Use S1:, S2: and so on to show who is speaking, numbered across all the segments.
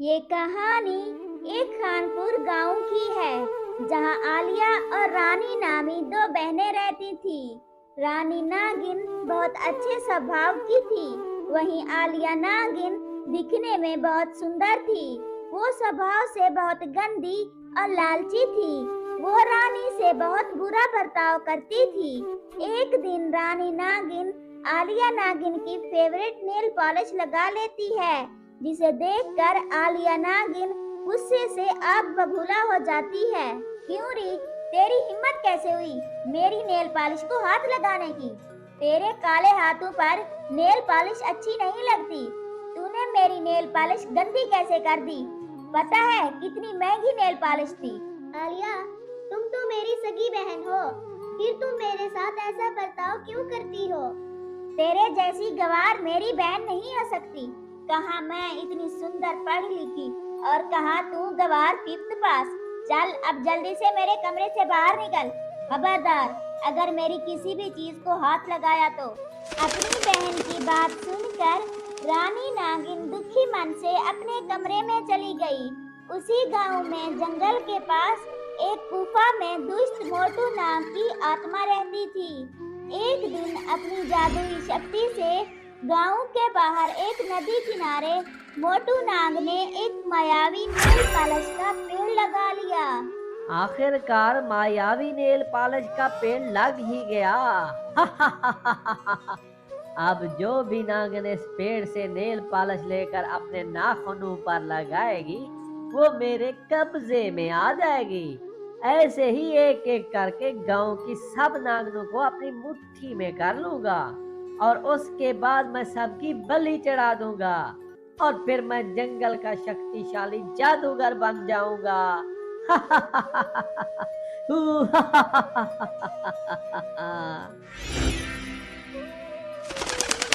S1: ये कहानी एक खानपुर गांव की है जहां आलिया और रानी नामी दो बहनें रहती थी। रानी नागिन बहुत अच्छे स्वभाव की थी, वहीं आलिया नागिन दिखने में बहुत सुंदर थी। वो स्वभाव से बहुत गंदी और लालची थी। वो रानी से बहुत बुरा बर्ताव करती थी। एक दिन रानी नागिन आलिया नागिन की फेवरेट नेल पॉलिश लगा लेती है, जिसे देखकर आलिया नागिन गुस्से से आग बबूला हो जाती है। क्यों री, तेरी हिम्मत कैसे हुई मेरी नेल पॉलिश को हाथ लगाने की? तेरे काले हाथों पर नेल पॉलिश अच्छी नहीं लगती। तूने मेरी नेल पॉलिश गंदी कैसे कर दी? पता है कितनी महंगी नेल पॉलिश थी?
S2: आलिया, तुम तो मेरी सगी बहन हो, फिर तुम मेरे साथ ऐसा बर्ताव क्यों करती हो?
S1: तेरे जैसी गवार मेरी बहन नहीं हो सकती। कहा मैं इतनी सुंदर पढ़ी लिखी और कहा तू गवार फिफ्थ पास। चल अब जल्दी से मेरे कमरे से बाहर निकल। खबरदार, अगर मेरी किसी भी चीज को हाथ लगाया तो। अपनी बहन की बात सुनकर रानी नागिन दुखी मन से अपने कमरे में चली गई। उसी गांव में जंगल के पास एक गुफा में दुष्ट मोटू नाम की आत्मा रहती थी। एक दिन अपनी जादुई शक्ति से गांव के बाहर एक नदी किनारे मोटू नाग ने एक मायावी नेल पॉलिश का पेड़ लगा लिया।
S3: आखिरकार मायावी नेल पॉलिश का पेड़ लग ही गया। अब जो भी नागिन इस पेड़ से नेल पॉलिश लेकर अपने नाखूनों पर लगाएगी वो मेरे कब्जे में आ जाएगी। ऐसे ही एक एक करके गांव की सब नागिनों को अपनी मुट्ठी में कर लूंगा और उसके बाद मैं सबकी बलि चढ़ा दूंगा और फिर मैं जंगल का शक्तिशाली जादूगर बन जाऊंगा।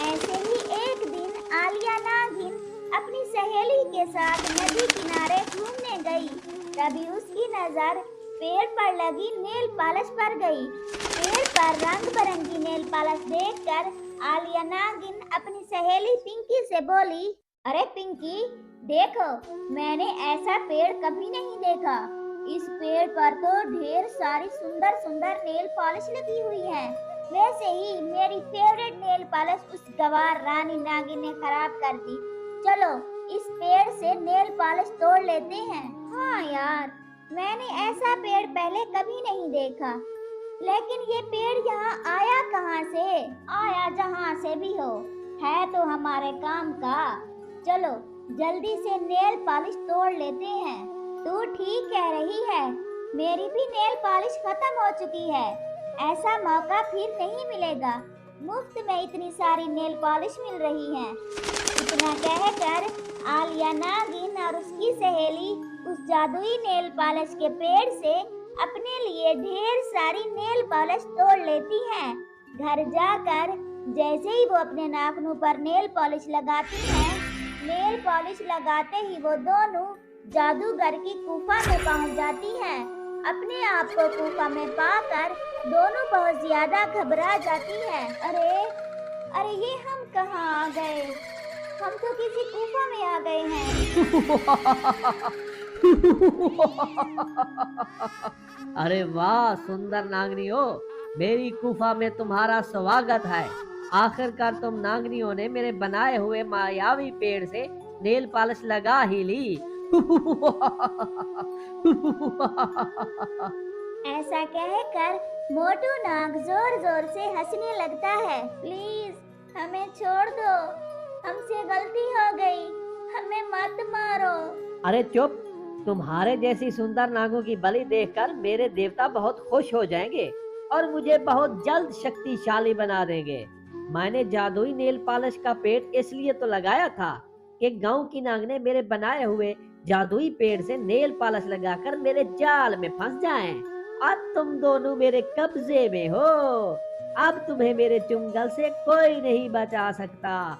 S1: ऐसे ही एक दिन आलिया नागिन अपनी सहेली के साथ नदी किनारे घूमने गई। तभी उसकी नजर पेड़ पर लगी नेल पॉलिश पर गई। पेड़ पर रंग बिरंगी नेल पॉलिश देखकर आलिया नागिन अपनी सहेली पिंकी से बोली, अरे पिंकी, देखो, मैंने ऐसा पेड़ कभी नहीं देखा। इस पेड़ पर तो ढेर सारी सुंदर सुंदर नेल पॉलिश लगी हुई है। वैसे ही मेरी फेवरेट नेल पॉलिश उस गवार रानी नागिन ने खराब कर दी। चलो इस पेड़ से नेल पॉलिश तोड़ लेते हैं। हाँ यार, मैंने ऐसा पेड़ पहले कभी नहीं देखा। लेकिन ये पेड़ यहाँ आया कहाँ से? आया जहाँ से भी हो, है तो हमारे काम का। चलो जल्दी से नेल पॉलिश तोड़ लेते हैं। तू ठीक कह रही है, मेरी भी नेल पॉलिश खत्म हो चुकी है। ऐसा मौका फिर नहीं मिलेगा। मुफ्त में इतनी सारी नेल पॉलिश मिल रही है। इतना कहकर आलिया नागिन और उसकी सहेली उस जादुई नेल पॉलिश के पेड़ से अपने लिए ढेर सारी नेल पॉलिश तोड़ लेती हैं। घर जाकर जैसे ही वो अपने नाखूनों पर नेल पॉलिश लगाती हैं, नेल पॉलिश लगाते ही वो दोनों जादूगर की गुफा में पहुंच जाती हैं। अपने आप को गुफा में पाकर दोनों बहुत ज्यादा घबरा जाती हैं। अरे अरे, ये हम कहाँ आ गए? हम तो किसी गुफा में आ गए हैं।
S3: अरे वाह सुंदर नागनियो, मेरी गुफा में तुम्हारा स्वागत है। आखिरकार तुम नागनियों ने मेरे बनाए हुए मायावी पेड़ से नेल पॉलिश लगा ही ली।
S1: ऐसा कहकर मोटू नाग जोर जोर से हंसने लगता है। प्लीज हमें छोड़ दो, हमसे गलती हो गई, हमें मत मारो।
S3: अरे चुप, तुम्हारे जैसी सुंदर नागों की बलि देखकर मेरे देवता बहुत खुश हो जाएंगे और मुझे बहुत जल्द शक्तिशाली बना देंगे। मैंने जादुई नेल पॉलिश का पेड़ इसलिए तो लगाया था कि गांव की नाग ने मेरे बनाए हुए जादुई पेड़ से नेल पॉलिश लगाकर मेरे जाल में फंस जाएं। अब तुम दोनों मेरे कब्जे में हो। अब तुम्हें मेरे चुंगल से कोई नहीं बचा सकता।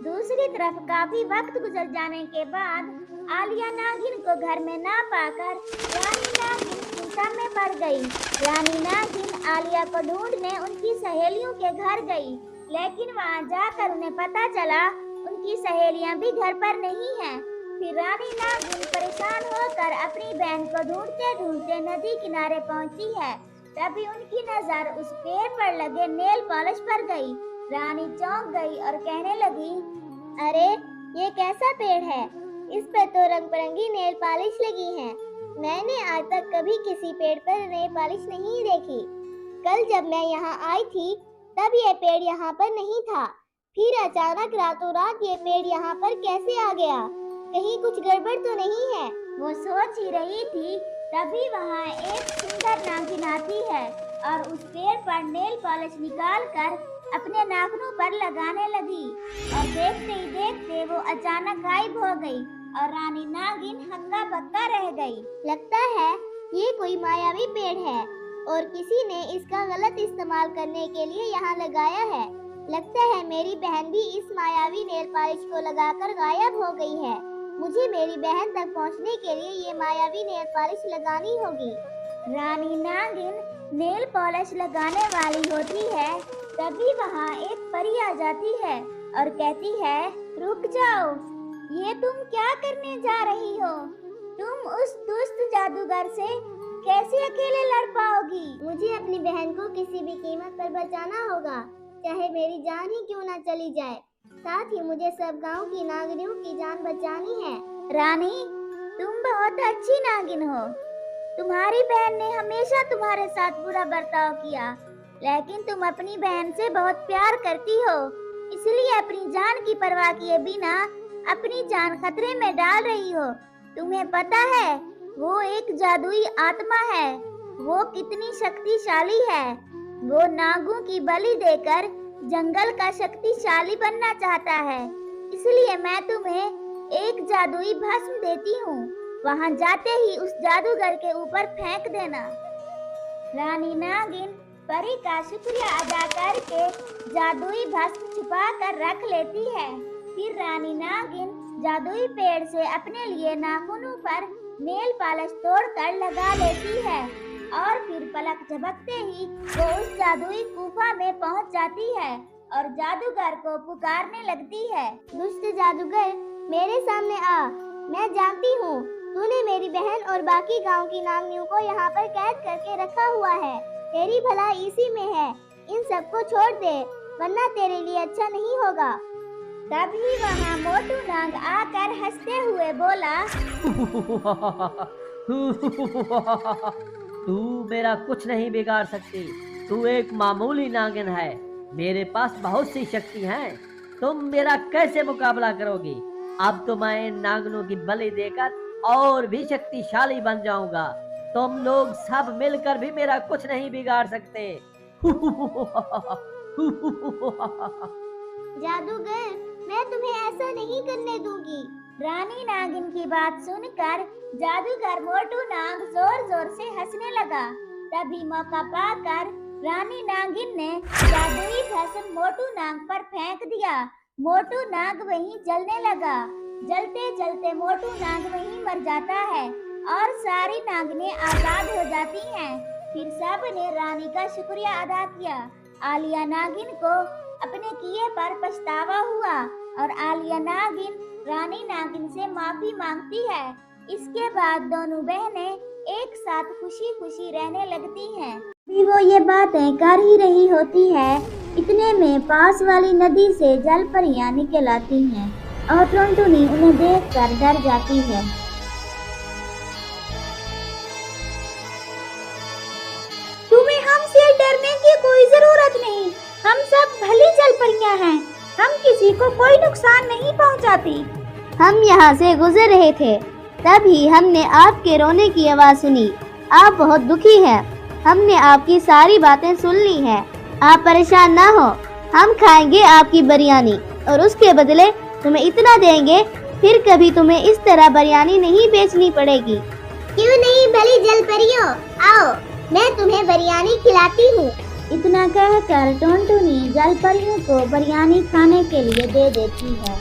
S1: दूसरी तरफ काफी वक्त गुजर जाने के बाद आलिया नागिन को घर में ना पाकर रानी नागिन चिंता में पड़ गई। रानी नागिन आलिया को ढूंढने उनकी सहेलियों के घर गई। लेकिन वहाँ जाकर उन्हें पता चला उनकी सहेलियां भी घर पर नहीं हैं। फिर रानी नागिन परेशान होकर अपनी बहन को ढूंढते ढूंढते नदी किनारे पहुंची है। तभी उनकी नजर उस पेड़ पर लगे नेल पॉलिश पर गई। रानी चौंक गई और कहने लगी,
S2: अरे ये कैसा पेड़ है, इस पर तो रंग बिरंगी नेल पॉलिश लगी है। मैंने आज तक कभी किसी पेड़ पर नेल पॉलिश नहीं देखी। कल जब मैं यहाँ आई थी तब ये पेड़ यहाँ पर नहीं था, फिर अचानक रातों रात ये पेड़ यहाँ पर कैसे आ गया? कहीं कुछ गड़बड़ तो नहीं है?
S1: वो सोच ही रही थी तभी वहाँ एक सुंदर नागिन आती है और उस पेड़ पर नेल पॉलिश निकाल कर अपने नाखूनों पर लगाने लगी और देखते ही देखते वो अचानक गायब हो गई और रानी नागिन हक्का बक्का रह गई।
S2: लगता है ये कोई मायावी पेड़ है और किसी ने इसका गलत इस्तेमाल करने के लिए यहाँ लगाया है। लगता है मेरी बहन भी इस मायावी नेल पॉलिश को लगाकर गायब हो गई है। मुझे मेरी बहन तक पहुँचने के लिए ये मायावी नेल पॉलिश लगानी होगी।
S1: रानी नागिन नेल पॉलिश लगाने वाली होती है तभी वहाँ एक परी आ जाती है और कहती है, रुक जाओ, ये तुम क्या करने जा रही हो? तुम उस दुष्ट जादूगर से कैसे अकेले लड़ पाओगी?
S2: मुझे अपनी बहन को किसी भी कीमत पर बचाना होगा, चाहे मेरी जान ही क्यों न चली जाए। साथ ही मुझे सब गांव की नागिनों की जान बचानी है।
S1: रानी, तुम बहुत अच्छी नागिन हो। तुम्हारी बहन ने हमेशा तुम्हारे साथ बुरा बर्ताव किया, लेकिन तुम अपनी बहन से बहुत प्यार करती हो, इसलिए अपनी जान की परवाह किए बिना अपनी जान खतरे में डाल रही हो। तुम्हें पता है वो एक जादुई आत्मा है, वो कितनी शक्तिशाली है। वो नागों की बलि देकर जंगल का शक्तिशाली बनना चाहता है, इसलिए मैं तुम्हें एक जादुई भस्म देती हूँ। वहाँ जाते ही उस जादूगर के ऊपर फेंक देना। रानी नागिन परी का शुक्रिया अदा करके जादुई भस्म छुपा कर रख लेती है। फिर रानी नागिन जादुई पेड़ से अपने लिए नाखूनों पर नेल पॉलिश तोड़कर लगा लेती है और फिर पलक झपकते ही वो उस जादुई गुफा में पहुंच जाती है और जादूगर को पुकारने लगती है,
S2: दुष्ट जादूगर, मेरे सामने आ। मैं जानती हूँ तूने मेरी बहन और बाकी गांव की नागिनों को यहाँ पर कैद करके रखा हुआ है। तेरी भलाई इसी में है। इन सबको छोड़ दे, वरना तेरे लिए अच्छा नहीं होगा।
S1: तभी वहाँ मोटू नाग आकर हंसते हुए बोला,
S3: तू मेरा कुछ नहीं बिगाड़ सकती। तू एक मामूली नागिन है, मेरे पास बहुत सी शक्ति है। तुम मेरा कैसे मुकाबला करोगी? अब तो मैं इन नागिनों की बलि देकर और भी शक्तिशाली बन जाऊंगा। तुम लोग सब मिलकर भी मेरा कुछ नहीं बिगाड़ सकते।
S2: जादूगर, मैं तुम्हें ऐसा नहीं करने दूंगी।
S1: रानी नागिन की बात सुनकर जादूगर मोटू नाग जोर जोर से हंसने लगा। तभी मौका पाकर रानी नागिन ने जादुई भस्म मोटू नाग पर फेंक दिया। मोटू नाग वहीं जलने लगा। जलते जलते मोटू नाग वहीं मर जाता है और सारी नागिनें आजाद हो जाती हैं। फिर सब ने रानी का शुक्रिया अदा किया। आलिया नागिन को अपने किए पर पछतावा हुआ और आलिया नागिन रानी नागिन से माफी मांगती है। इसके बाद दोनों बहनें एक साथ खुशी खुशी रहने लगती हैं। भी वो ये बातें कर ही रही होती है, इतने में पास वाली नदी से जल परियां निकल आती हैं और टुनटुनी उन्हें देखकर डर जाती है। तुम्हें हमसे डरने की कोई जरूरत नहीं, हम सब भली जल परियां हैं, हम किसी को कोई नुकसान नहीं पहुंचाती।
S2: हम यहाँ से गुजर रहे थे, तभी हमने आपके रोने की आवाज़ सुनी। आप बहुत दुखी हैं। हमने आपकी सारी बातें सुन ली हैं। आप परेशान ना हो, हम खाएंगे आपकी बिरयानी और उसके बदले तुम्हें इतना देंगे, फिर कभी तुम्हें इस तरह बिरयानी नहीं बेचनी पड़ेगी। क्यों नहीं भली जल परियों, आओ मैं तुम्हें बिरयानी खिलाती हूँ।
S1: इतना कहकर टुनटुनी जल परियों को बिरयानी खाने के लिए दे देती है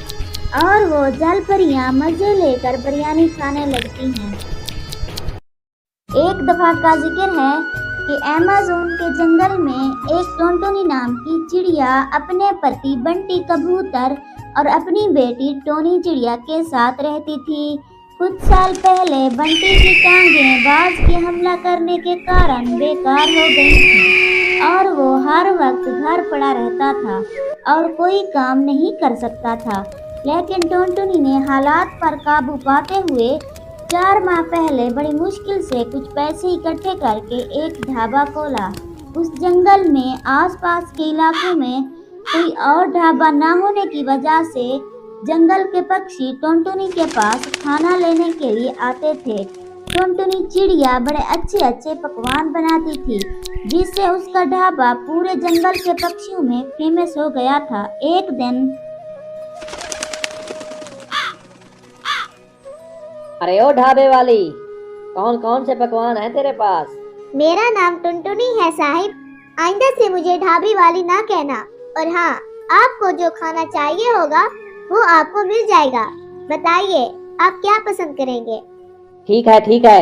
S1: और वो जल परियां मजे लेकर बिरयानी खाने लगती हैं। एक दफा का जिक्र है, कि अमेज़न के जंगल में एक टोनटोनी नाम की चिड़िया अपने पति बंटी कबूतर और अपनी बेटी टोनी चिड़िया के साथ रहती थी। कुछ साल पहले बंटी की टांगें बाज के हमला करने के कारण बेकार हो गई थी और वो हर वक्त घर पड़ा रहता था और कोई काम नहीं कर सकता था। लेकिन टोनटोनी ने हालात पर काबू पाते हुए 4 माह पहले बड़ी मुश्किल से कुछ पैसे इकट्ठे करके एक ढाबा खोला। उस जंगल में आसपास के इलाकों में कोई और ढाबा न होने की वजह से जंगल के पक्षी टोनटोनी के पास खाना लेने के लिए आते थे। टोनटोनी चिड़िया बड़े अच्छे अच्छे पकवान बनाती थी जिससे उसका ढाबा पूरे जंगल के पक्षियों में फेमस हो गया था। एक दिन
S3: अरे ओ ढाबे वाली, कौन कौन से पकवान है तेरे पास?
S2: मेरा नाम टुनटुनी है साहिब। आइंदा से मुझे ढाबी वाली ना कहना। और हाँ, आपको जो खाना चाहिए होगा वो आपको मिल जाएगा। बताइए आप क्या पसंद करेंगे?
S3: ठीक है,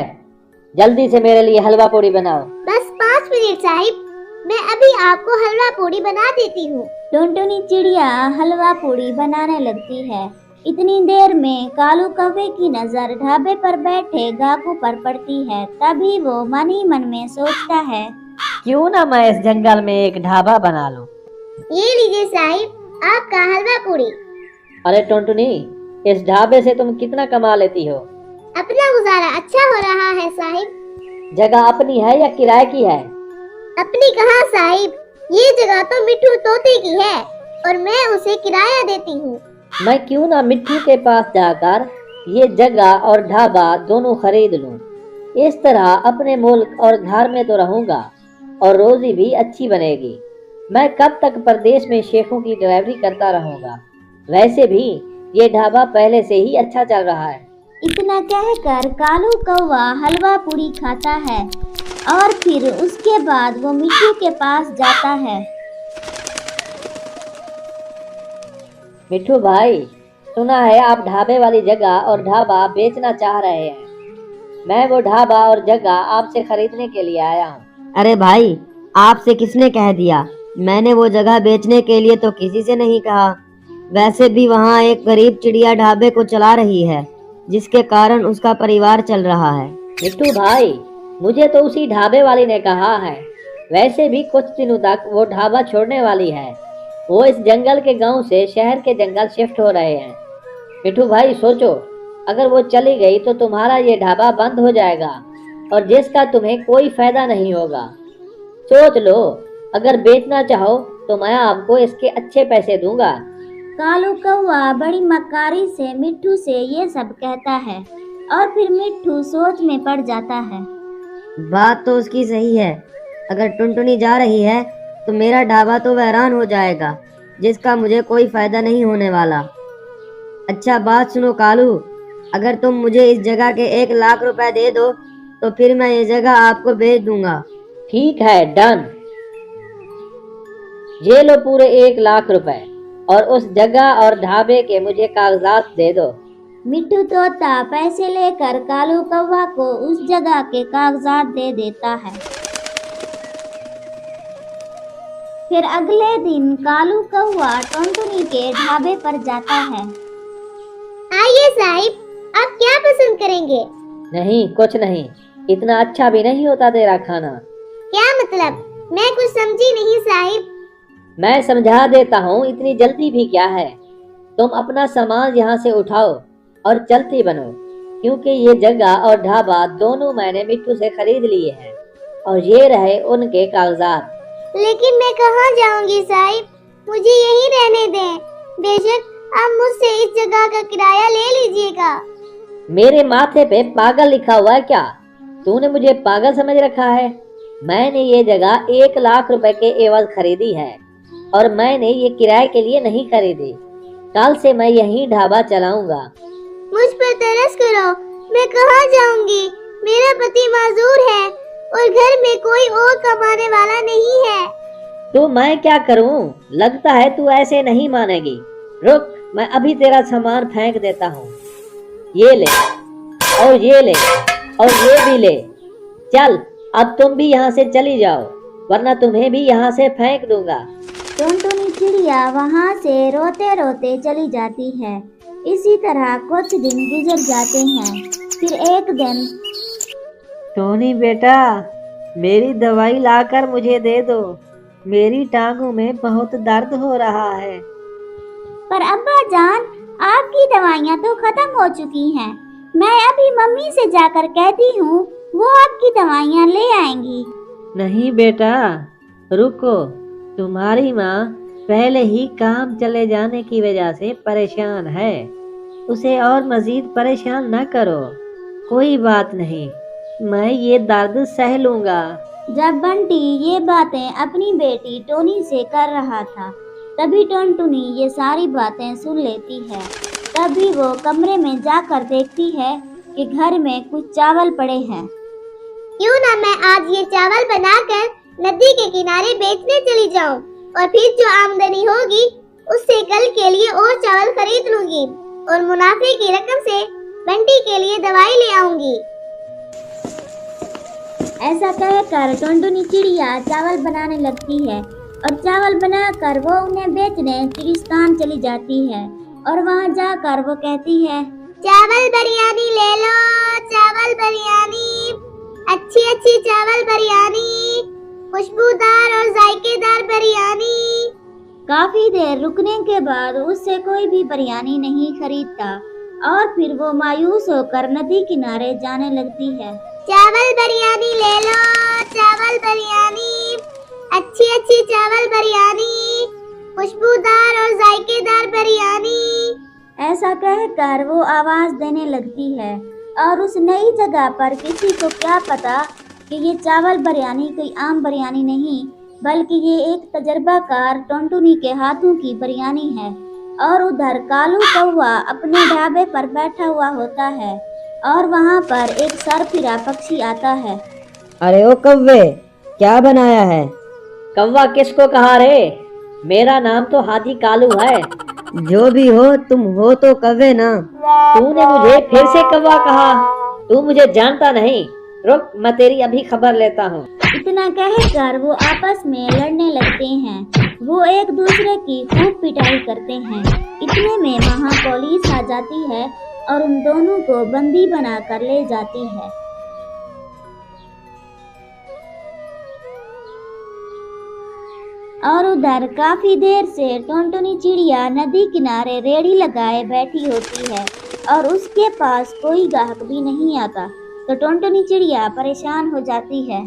S3: जल्दी से मेरे लिए हलवा पूड़ी बनाओ।
S2: बस 5 मिनट साहिब, मैं अभी आपको हलवा पूड़ी बना देती हूँ।
S1: टोनटोनी चिड़िया हलवा पूड़ी बनाने लगती है। इतनी देर में कालू कौवे की नजर ढाबे पर बैठे गाहकों पर पड़ती है। तभी वो मन ही मन में सोचता है,
S3: क्यों ना मैं इस जंगल में एक ढाबा बना लूं।
S2: ये लीजिए साहिब आपका हलवा पूड़ी।
S3: अरे टोनटुनी, इस ढाबे से तुम कितना कमा लेती हो?
S2: अपना गुजारा अच्छा हो रहा है साहिब।
S3: जगह अपनी है या किराए की है?
S2: अपनी कहाँ साहिब, ये जगह तो मिट्ठू तोते की है और मैं उसे किराया देती हूँ।
S3: मैं क्यों ना मिट्ठू के पास जाकर ये जगह और ढाबा दोनों खरीद लूं। इस तरह अपने मुल्क और घर में तो रहूंगा और रोजी भी अच्छी बनेगी। मैं कब तक परदेश में शेखों की ड्राइवरी करता रहूंगा। वैसे भी ये ढाबा पहले से ही अच्छा चल रहा है।
S1: इतना कहकर कालू कौवा हलवा पूड़ी खाता है और फिर उसके बाद वो मिट्ठू के पास जाता है।
S3: मिट्ठू भाई, सुना है आप ढाबे वाली जगह और ढाबा बेचना चाह रहे हैं। मैं वो ढाबा और जगह आपसे खरीदने के लिए आया हूँ।
S4: अरे भाई, आपसे किसने कह दिया? मैंने वो जगह बेचने के लिए तो किसी से नहीं कहा। वैसे भी वहाँ एक गरीब चिड़िया ढाबे को चला रही है जिसके कारण उसका परिवार चल रहा है।
S3: मिट्टू भाई, मुझे तो उसी ढाबे वाली ने कहा है। वैसे भी कुछ दिनों तक वो ढाबा छोड़ने वाली है। वो इस जंगल के गांव से शहर के जंगल शिफ्ट हो रहे हैं। मिट्टू भाई सोचो, अगर वो चली गई तो तुम्हारा ये ढाबा बंद हो जाएगा और जिसका तुम्हें कोई फायदा नहीं होगा। सोच लो, अगर बेचना चाहो तो मैं आपको इसके अच्छे पैसे दूंगा।
S1: कालू कौवा बड़ी मक्कारी से मिट्ठू से ये सब कहता है और फिर मिट्ठू सोच में पड़ जाता है।
S4: बात तो उसकी सही है। अगर टुनटुनी जा रही है तो मेरा ढाबा तो वीरान हो जाएगा जिसका मुझे कोई फायदा नहीं होने वाला। अच्छा बात सुनो कालू, अगर तुम मुझे इस जगह के 1 लाख रुपए दे दो तो फिर मैं ये जगह आपको बेच दूंगा।
S3: ठीक है, डन। ये लो पूरे 1 लाख रुपए और उस जगह और ढाबे के मुझे कागजात दे दो।
S1: मिट्ठू तोता पैसे लेकर कालू कौवा को उस जगह के कागजात दे देता है। फिर अगले दिन कालू कौवा टुनटुनी के ढाबे पर जाता है।
S2: आइए साहिब, आप क्या पसंद करेंगे?
S3: नहीं, कुछ नहीं। इतना अच्छा भी नहीं होता तेरा खाना।
S2: क्या मतलब? मैं कुछ समझी नहीं साहिब।
S3: मैं समझा देता हूँ, इतनी जल्दी भी क्या है। तुम अपना सामान यहाँ से उठाओ और चलती बनो, क्योंकि ये जगह और ढाबा दोनों मैंने मिट्टू से खरीद लिए हैं और ये रहे उनके कागजात।
S2: लेकिन मैं कहाँ जाऊंगी साहिब? मुझे यहीं रहने दें। बेशक आप मुझसे इस जगह का किराया ले लीजिएगा।
S3: मेरे माथे पे पागल लिखा हुआ है क्या? तूने मुझे पागल समझ रखा है? मैंने ये जगह 1 लाख रुपए के एवज खरीदी है और मैंने ये किराए के लिए नहीं खरीदी। कल से मैं यही ढाबा चलाऊंगा।
S2: मुझ पर तरस करो, मैं कहाँ जाऊंगी? मेरा पति माजूर है और घर में कोई और कमाने वाला नहीं है।
S3: तो मैं क्या करूं? लगता है तू ऐसे नहीं मानेगी। रुक, मैं अभी तेरा सामान फेंक देता हूँ। ये ले और ये ले और ये भी ले। चल अब तुम भी यहाँ से चली जाओ, वरना तुम्हें भी यहाँ से फेंक दूंगा।
S2: टुनटुनी चिड़िया वहाँ से रोते रोते चली जाती है। इसी तरह कुछ दिन गुजर जाते हैं। फिर एक दिन,
S3: टोनी बेटा, मेरी दवाई लाकर मुझे दे दो, मेरी टांगों में बहुत दर्द हो रहा है।
S1: पर अब्बा जान, आपकी दवाइयाँ तो खत्म हो चुकी हैं। मैं अभी मम्मी से जाकर कहती हूँ, वो आपकी दवाइयाँ ले आएंगी।
S3: नहीं बेटा, रुको, तुम्हारी माँ पहले ही काम चले जाने की वजह से परेशान है, उसे और मजीद परेशान न करो। कोई बात नहीं, मैं ये दर्द सह लूंगा।
S2: जब बंटी ये बातें अपनी बेटी टोनी से कर रहा था, तभी टुनटुनी ये सारी बातें सुन लेती है। तभी वो कमरे में जाकर देखती है कि घर में कुछ चावल पड़े हैं।
S1: क्यों ना मैं आज ये चावल बनाकर नदी के किनारे बेचने चली जाऊं, और फिर जो आमदनी होगी उससे कल के लिए और चावल खरीद लूंगी, और मुनाफे की रकम से बंटी के लिए दवाई ले आऊंगी।
S2: ऐसा कहकर टुनटुनी चिड़िया चावल बनाने लगती है, और चावल बनाकर वो उन्हें बेचने चिड़िस्तान चली जाती है। और वहाँ जाकर वो कहती है,
S1: चावल बिरयानी ले लो, चावल बिरयानी, अच्छी अच्छी चावल बिरयानी, खुशबूदार और जायकेदार बिरयानी।
S2: काफी देर रुकने के बाद उससे कोई भी बिरयानी नहीं खरीदता, और फिर वो मायूस होकर नदी किनारे जाने लगती है।
S1: चावल बिरयानी ले लो, चावल बिरयानी, अच्छी अच्छी चावल बिरयानी, खुशबूदार और जायकेदार बिरयानी।
S2: ऐसा कहकर वो आवाज देने लगती है, और उस नई जगह पर किसी को क्या पता कि ये चावल बिरयानी कोई आम बिरयानी नहीं, बल्कि ये एक तजर्बाकार टुनटुनी के हाथों की बिरयानी है। और उधर कालू कौवा अपने ढाबे पर बैठा हुआ होता है, और वहाँ पर एक सरफिरा पक्षी आता है।
S4: अरे ओ कव्वे, क्या बनाया है?
S3: कौवा किसको कहा रे? मेरा नाम तो हाथी कालू है।
S4: जो भी हो, तुम हो तो कव्वे ना।
S3: तूने मुझे फिर से कौवा कहा? तू मुझे जानता नहीं। रुक, मैं तेरी अभी खबर लेता हूँ।
S2: इतना कहकर वो आपस में लड़ने लगते हैं। वो एक दूसरे की खूब पिटाई करते हैं। इतने में वहाँ पुलिस आ जाती है और उन दोनों को बंदी बनाकर ले जाती है। और उधर काफी देर से टुनटुनी चिड़िया नदी किनारे रेड़ी लगाए बैठी होती है, और उसके पास कोई ग्राहक भी नहीं आता। तो टुनटुनी चिड़िया परेशान हो जाती है।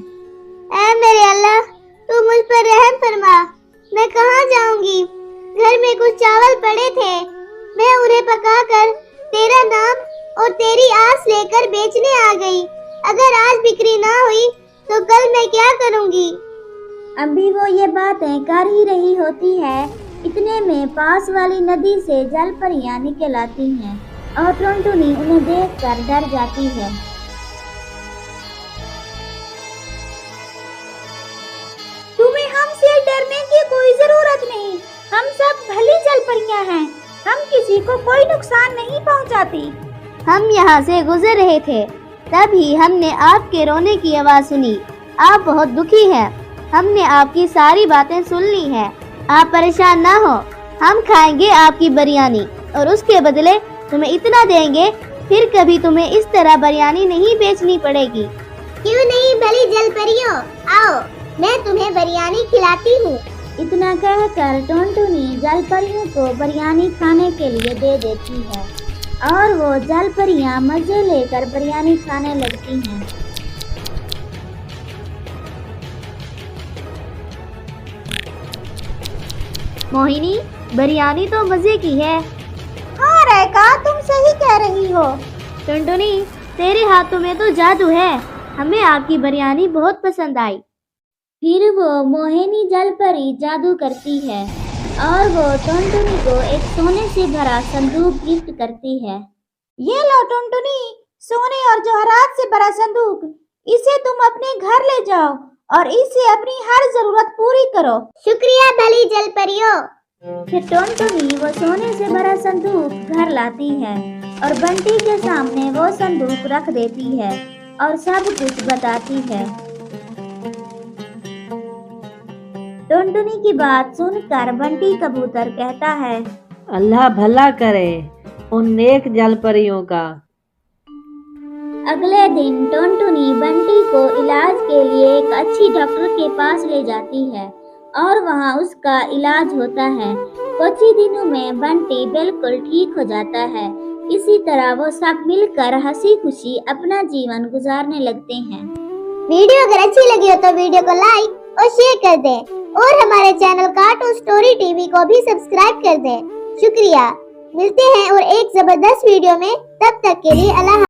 S1: ऐ मेरे अल्लाह, तू मुझ पर रहम फरमा। मैं कहाँ जाऊंगी? घर में कुछ चावल पड़े थे, मैं उन्हें पकाकर तेरा नाम और तेरी आस लेकर बेचने आ गई। अगर आज बिक्री ना हुई तो कल मैं क्या करूंगी?
S2: अभी वो ये बातें कर ही रही होती है, इतने में पास वाली नदी से जल परियां निकल आती हैं, और टुनटुनी उन्हें देखकर डर जाती है।
S1: तुम्हें हमसे डरने की कोई जरूरत नहीं, हम सब भली जल परियां हैं, हम किसी को कोई नुकसान नहीं पहुंचाती।
S2: हम यहाँ से गुजर रहे थे, तभी हमने आपके रोने की आवाज सुनी। आप बहुत दुखी हैं। हमने आपकी सारी बातें सुन ली हैं। आप परेशान ना हो, हम खाएंगे आपकी बिरयानी, और उसके बदले तुम्हें इतना देंगे, फिर कभी तुम्हें इस तरह बिरयानी नहीं बेचनी पड़ेगी।
S1: क्यों नहीं भली जल परियों, आओ मैं तुम्हें बिरयानी खिलाती हूँ।
S2: इतना कहकर टुनटुनी जल परियों को बिरयानी खाने के लिए दे देती है, और वो जल परियां मजे लेकर बिरयानी खाने लगती हैं। मोहिनी, बिरयानी तो मजे की है।
S1: हाँ रेखा, तुम सही कह रही हो।
S2: टुनटुनी, तेरे हाथों में तो जादू है, हमें आपकी बिरयानी बहुत पसंद आई। फिर वो मोहिनी जल परी जादू करती है, और वो टुनटुनी को एक सोने से भरा संदूक गिफ्ट करती है।
S1: ये लो टुनटुनी, सोने और जवाहरात से भरा संदूक। इसे तुम अपने घर ले जाओ और इससे अपनी हर जरूरत पूरी करो। शुक्रिया भली जल परियों।
S2: फिर टुनटुनी वो सोने से भरा संदूक घर लाती है, और बंटी के सामने वो संदूक रख देती है, और सब कुछ बताती है।
S1: टुनटुनी की बात सुनकर बंटी कबूतर कहता है,
S3: अल्लाह भला करे उन नेक जल परियों का।
S1: अगले दिन टुनटुनी बंटी को इलाज के लिए एक अच्छी डॉक्टर के पास ले जाती है और वहाँ उसका इलाज होता है। कुछ ही दिनों में बंटी बिल्कुल ठीक हो जाता है। इसी तरह वो सब मिलकर हंसी खुशी अपना जीवन गुजारने लगते हैं।
S2: वीडियो अगर अच्छी लगी हो तो वीडियो को लाइक और शेयर कर दें और हमारे चैनल कार्टून स्टोरी टीवी को भी सब्सक्राइब कर दें। शुक्रिया। मिलते हैं और एक जबरदस्त वीडियो में, तब तक के लिए अल्लाह।